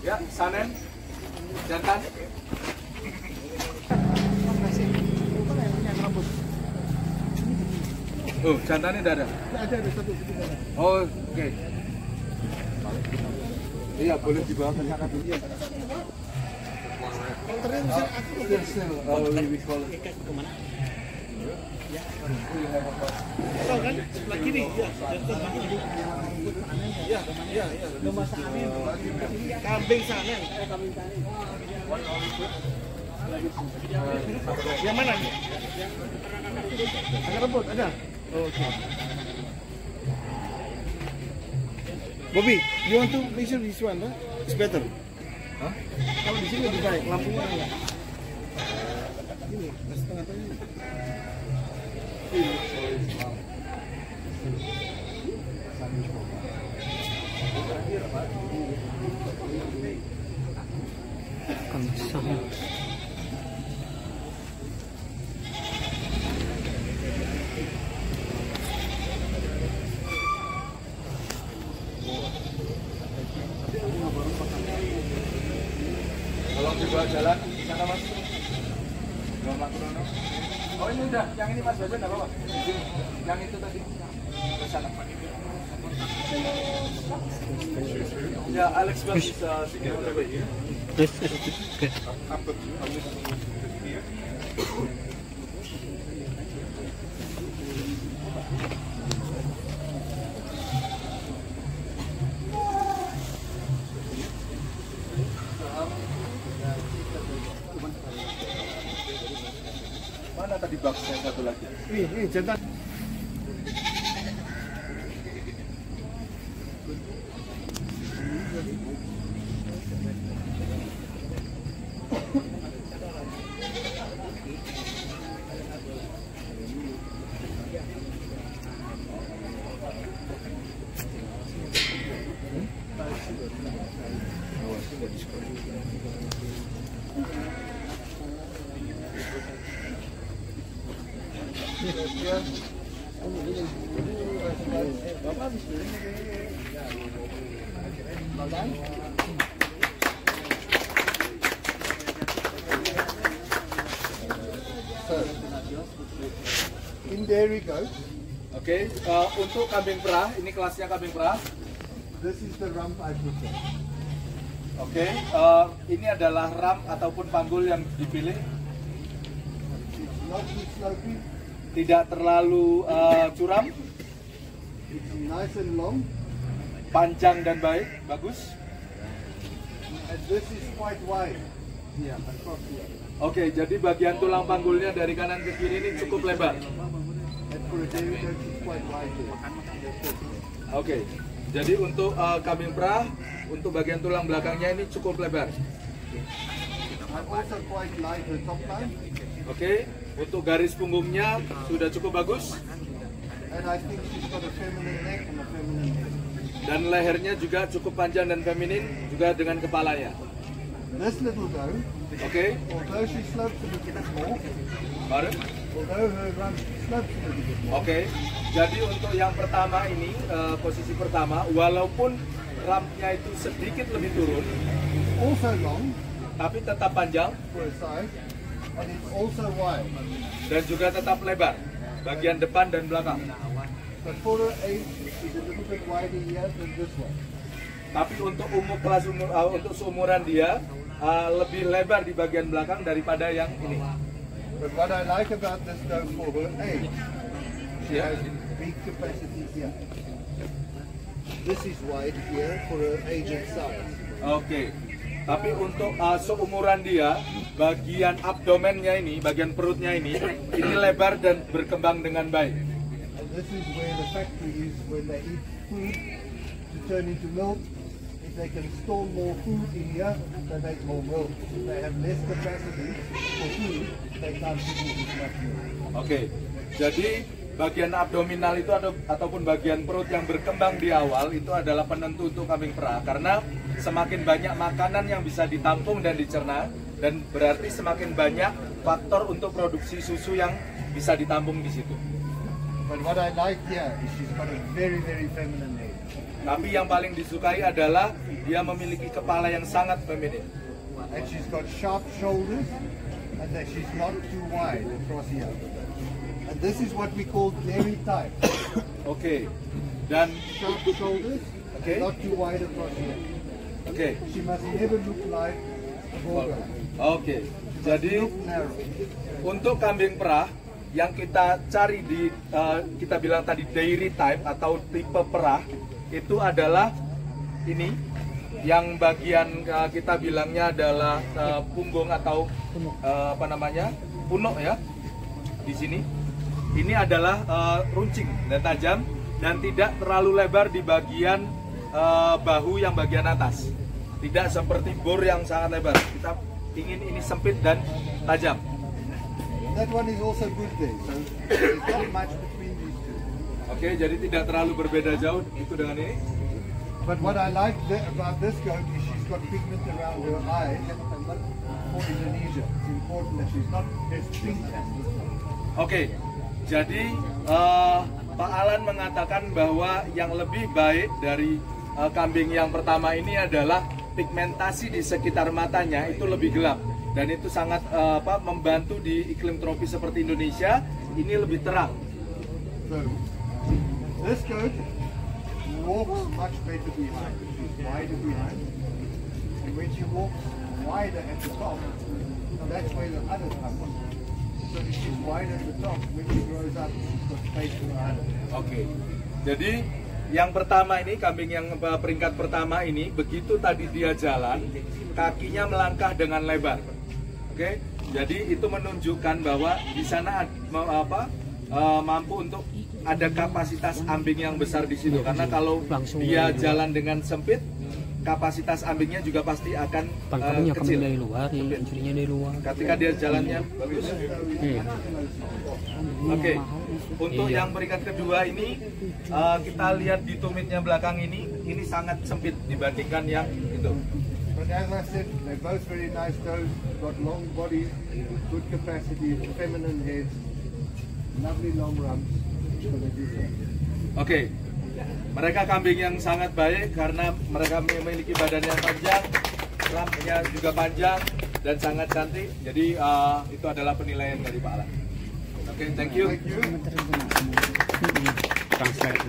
Ya, Sanen, jantan. Oh, jantannya udah ada? Ada satu. Oh, oke. Iya, boleh dibawa ke sana dulu ya. Oh, lebih kalau Kemana? Tahu kan? Sebelah kiri. Ya. Domba Sanen. Kambing Sanen. Yang mana nih? Ada rebut, ada. Oke. Bobby, you want to make sure this one, huh? It's better. Hah? Kalau di sini lebih baik, lampunya enggak. Ini, setengah tadi. Kalau dibawa jalan, sana mas. Bawa Mas Rono. Oh ini udah, yang ini Mas Bajan apa Pak? Yang itu tadi. Ke sana. Ya, Alex bisa sedikit berbeda. Mana tadi box yang satu lagi? Ini jantan. In dairy goat, Oke, untuk kambing perah, ini kelasnya kambing perah. this is the rump I prefer. Oke, ini adalah ram ataupun panggul yang dipilih. It's not too slopey, Tidak terlalu curam, it's nice and long, panjang dan baik, bagus. and this is quite wide. Yeah, across here. Oke, jadi bagian tulang panggulnya dari kanan ke kiri ini cukup lebar. And for a dairy goat, it's quite wide here. Oke, jadi untuk kambing perah, untuk bagian tulang belakangnya ini cukup lebar. I'm also quite light her top line, Oke, untuk garis punggungnya sudah cukup bagus. and I think she's got a feminine neck and a feminine head. Dan lehernya juga cukup panjang dan feminin, juga dengan kepalanya. This little goat, Oke, although she slopes a little bit more, bareng. although her rump slopes a little bit more, Oke, jadi untuk yang pertama ini, posisi pertama, walaupun rampnya itu sedikit lebih turun, also long tapi tetap panjang for a size, and it's also wide. dan juga tetap lebar, bagian depan dan belakang. But for her age, she's a little bit wider here than this one. Tapi untuk untuk seumuran dia, lebih lebar di bagian belakang daripada yang ini. But what I like about this goat for her age, she Yeah. has big capacity here. This is wide here for her age and size. Oke, tapi untuk seumuran dia, bagian abdomennya ini, bagian perutnya ini lebar dan berkembang dengan baik. And this is where the factory is when they eat food to turn into milk. If they can store more food in here, they make more milk. If they have less capacity for food, they can't produce as much milk. Oke, jadi bagian abdominal itu ataupun bagian perut yang berkembang di awal itu adalah penentu untuk kambing perah, karena semakin banyak makanan yang bisa ditampung dan dicerna, dan berarti semakin banyak faktor untuk produksi susu yang bisa ditampung di situ. But what I like here is she's got a very, very feminine head. Tapi yang paling disukai adalah dia memiliki kepala yang sangat feminin. And she's got sharp shoulders, and that she's not too wide across here. And this is what we call dairy type. Oke. Dan Sharp shoulders, Okay. not too wide across here. oke. She must never look like a border. Oke. Jadi Look narrow. untuk kambing perah yang kita cari di kita bilang tadi dairy type atau tipe perah itu adalah ini yang bagian kita bilangnya adalah punggung atau apa namanya punuk ya di sini. Ini adalah runcing dan tajam dan tidak terlalu lebar di bagian bahu yang bagian atas. Tidak seperti bor yang sangat lebar. Kita ingin ini sempit dan tajam. That one is also good there. So there's not much between these two. Oke, jadi tidak terlalu berbeda jauh itu dengan ini. But what I like about this goat is she's got pigment around her eyes. And for Indonesia, it's important that she's not as pink as this one. Oke, jadi Pak Alan mengatakan bahwa yang lebih baik dari kambing yang pertama ini adalah pigmentasi di sekitar matanya itu lebih gelap dan itu sangat membantu di iklim tropis seperti Indonesia ini lebih terang. So this goat walks much better behind. She's wider behind. And when she walks wider at the top, that's where the udder comes. So if she's wider at the top, when she grows up, she's got space for the udder. Oke, jadi yang pertama ini kambing yang peringkat pertama ini begitu tadi dia jalan kakinya melangkah dengan lebar. Oke, jadi itu menunjukkan bahwa di sana mampu untuk ada kapasitas ambing yang besar di situ karena kalau dia jalan dengan sempit kapasitas ambingnya juga pasti akan kecil. Dari luar, curinya dari luar. Ketika dia jalannya bagus. Oke, untuk yang peringkat kedua ini kita lihat di tumitnya belakang ini sangat sempit dibandingkan yang itu. But as I said, they're both very nice goats, got long bodies, good capacity, feminine heads, lovely long rumps. So they do that. Oke, mereka kambing yang sangat baik karena mereka memiliki badan yang panjang, rambutnya juga panjang dan sangat cantik. Jadi itu adalah penilaian dari Pak Alan. Oke, thank you. Thank you. Translate.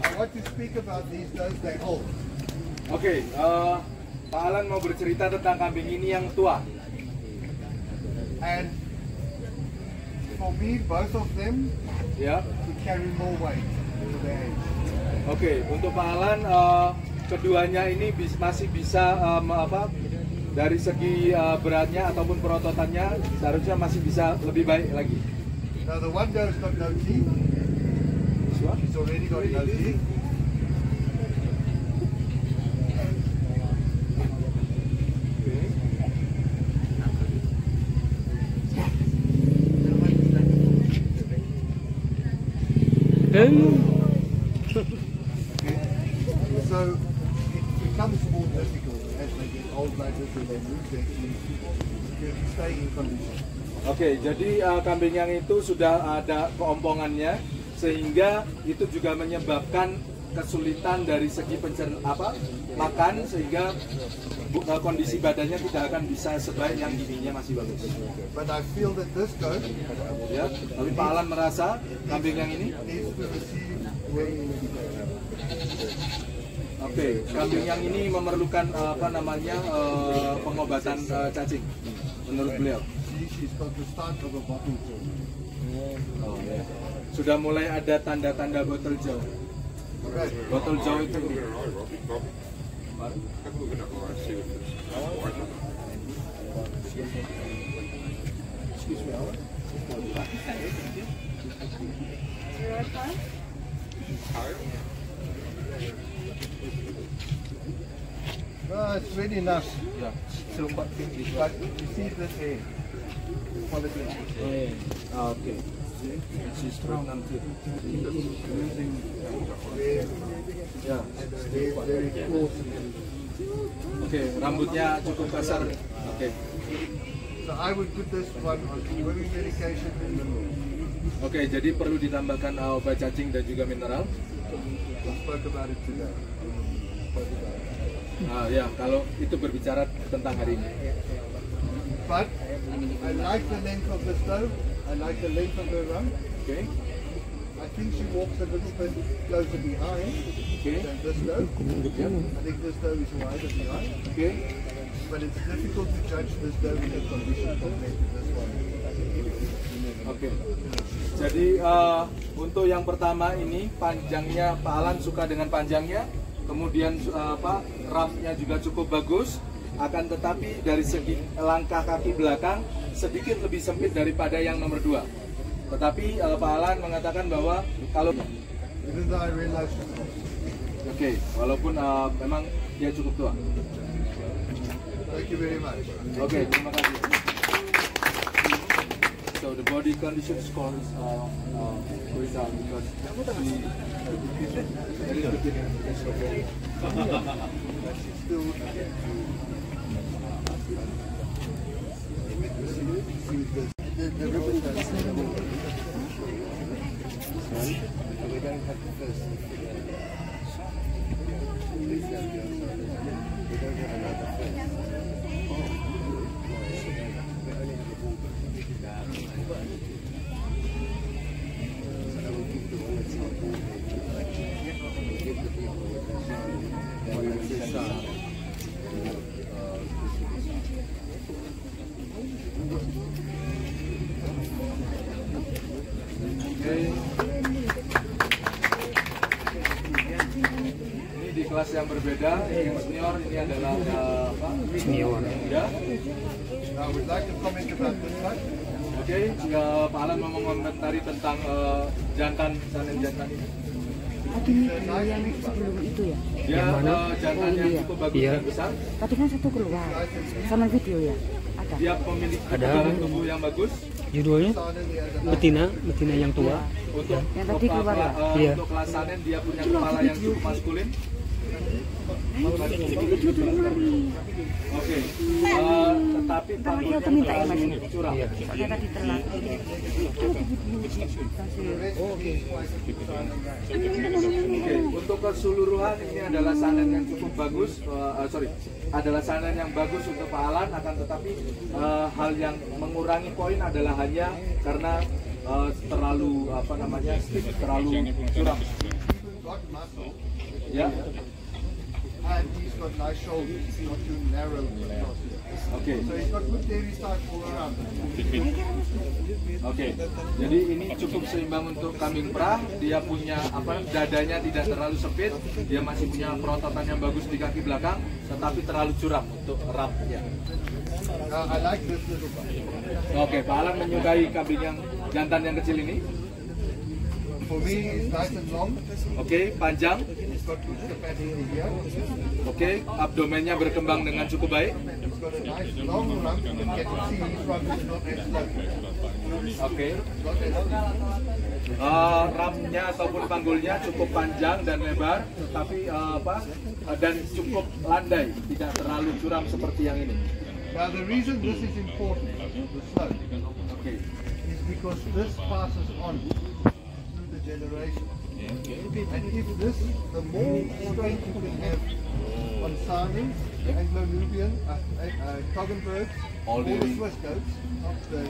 I want to speak about these goats they hold. Oke, Pak Alan mau bercerita tentang kambing ini yang tua. And for me, both of them Ya, would carry more weight for their age. oke. Untuk Pak Alan, keduanya ini masih bisa dari segi beratnya ataupun perototannya seharusnya masih bisa lebih baik lagi. Now the one goat's got no teeth. She's already got no teeth. So it becomes more difficult as they get older and they lose their teeth to stay in condition. Oke, jadi kambing yang itu sudah ada keompongannya sehingga itu juga menyebabkan kesulitan dari segi makan sehingga kondisi badannya tidak akan bisa sebaik yang giginya masih bagus. But I feel that this goat Ya, tapi Pak Alan merasa kambing yang ini needs to receive weight. Oke, kambing yang ini memerlukan pengobatan cacing menurut beliau. She's got the start of a bottle jaw. Oh, ya. Sudah mulai ada tanda-tanda botol jaw. Botol jaw itu. It's really nice. Ya. But you see this hair quality. Oke. She's pregnant too. Losing hair. Ya. Very close. Oke, rambutnya cukup kasar. Oke. So I would put this one on swimming medication and mineral. Oke, jadi perlu ditambahkan obat cacing dan juga mineral. We spoke about it today. Ya, kalau itu berbicara tentang hari ini. But I like the length of the stove. I like the length of the rump. Oke. I think she walks a little bit closer behind than this stove. I think this stove is wider behind. Oke. But it's difficult to judge this stove in the condition compared to this one. Oke. Jadi untuk yang pertama ini panjangnya Pak Alan suka dengan panjangnya. Kemudian rumpnya juga cukup bagus, akan tetapi dari segi langkah kaki belakang sedikit lebih sempit daripada yang nomor 2. Tetapi Pak Alan mengatakan bahwa kalau walaupun memang dia cukup tua. Thank you very much. Oke, terima kasih. So the body condition score is going down because the ribbon does we don't have the first. We don't have another first. Ini di kelas yang berbeda, yang senior ini adalah Senior. Ya. I would like to comment about this one. Oke, jika Pak Alan mau mengomentari tentang jantan sanen jantan ini. Tadi yang sebelum itu ya? Dia jantan yang cukup bagus dan besar. Tadi kan satu keluar, sama video ya? Ada? Dia memiliki tubuh yang bagus. Judulnya betina yang tua. Untuk Yang tadi keluar ya? Iya. Untuk kelas sanen dia punya kepala yang cukup maskulin. Oke, tetapi Dia tuh minta ya Mas? curang. Soalnya tadi telat. Oke, untuk keseluruhan ini adalah sanen yang cukup bagus. Adalah sanen yang bagus untuk Pak Alan. Akan tetapi hal yang mengurangi poin adalah hanya karena terlalu terlalu curang. Ya. And he's got nice shoulders, not too narrow. Oke. So he's got good dairy start all around. Oke, jadi ini cukup seimbang untuk kambing perah. Dia punya dadanya tidak terlalu sempit. Dia masih punya perototan yang bagus di kaki belakang, tetapi terlalu curam untuk rumpnya. I like this little one. Oke, Pak Alan menyukai kambing yang jantan yang kecil ini. For me, it's nice and long. Oke, panjang. It's got good capacity here. Oke, abdomennya berkembang dengan cukup baik. It's got a nice long rump. You can see his rump is not as long. Oke, Not as long. rumpnya ataupun panggulnya cukup panjang dan lebar, tetapi dan cukup landai, tidak terlalu curam seperti yang ini. Now the reason this is important, the slope, Oke, is because this passes on through the generation. And if this, the more strength you can have on Sami, Anglo-Nubian, Toggenburgs, All all the the- Swiss goats, not the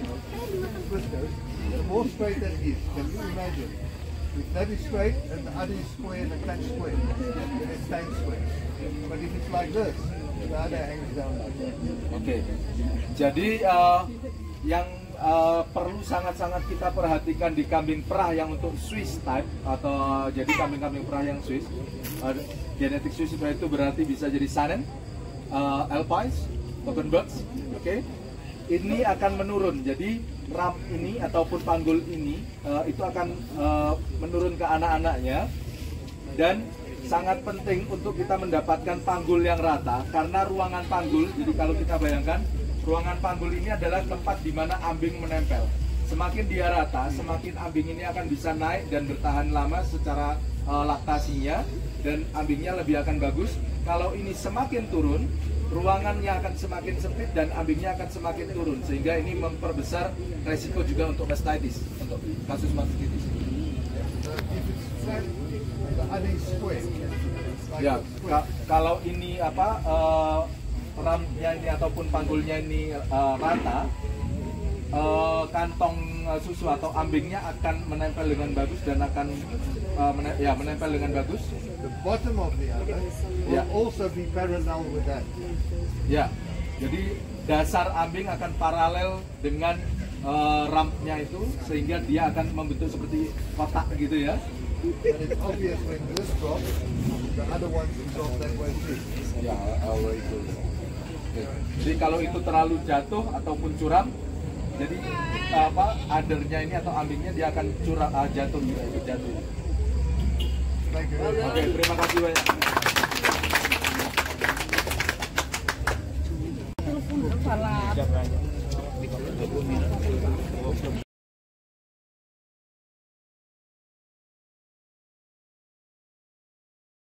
Swiss goats, the more straight that is. Can you imagine? If that is straight and the other is square, the catch square, then it stays square. But if it's like this, the other hangs down like that. Oke. Jadi yang perlu sangat-sangat kita perhatikan di kambing perah yang untuk Swiss type atau jadi kambing-kambing perah yang Swiss, genetik Swiss itu berarti bisa jadi Saanen, Alpines, Openbucks, oke. Ini akan menurun, jadi rump ini ataupun panggul ini itu akan menurun ke anak-anaknya, dan sangat penting untuk kita mendapatkan panggul yang rata karena ruangan panggul. Jadi kalau kita bayangkan ruangan panggul ini adalah tempat di mana ambing menempel. Semakin dia rata, semakin ambing ini akan bisa naik dan bertahan lama secara laktasinya, dan ambingnya lebih akan bagus. Kalau ini semakin turun, ruangannya akan semakin sempit dan ambingnya akan semakin turun, sehingga ini memperbesar resiko juga untuk mastitis, untuk kasus mastitis. If it's flat, the other is square. Like Ya, square. kalau ini rampnya ini ataupun panggulnya ini rata, kantong susu atau ambingnya akan menempel dengan bagus dan akan menempel dengan bagus. The bottom of the other will Yeah. also be parallel with that. Ya, jadi dasar ambing akan paralel dengan rampnya itu, sehingga dia akan membentuk seperti kotak gitu ya. And it's obvious when this drops, the other ones will drop that way too. Ya, itu. Jadi kalau itu terlalu jatuh ataupun curam, jadi undernya ini atau ambingnya dia akan curang, jatuh gitu, ikut jatuh. Thank you. Oke, terima kasih banyak. Telepon kepala.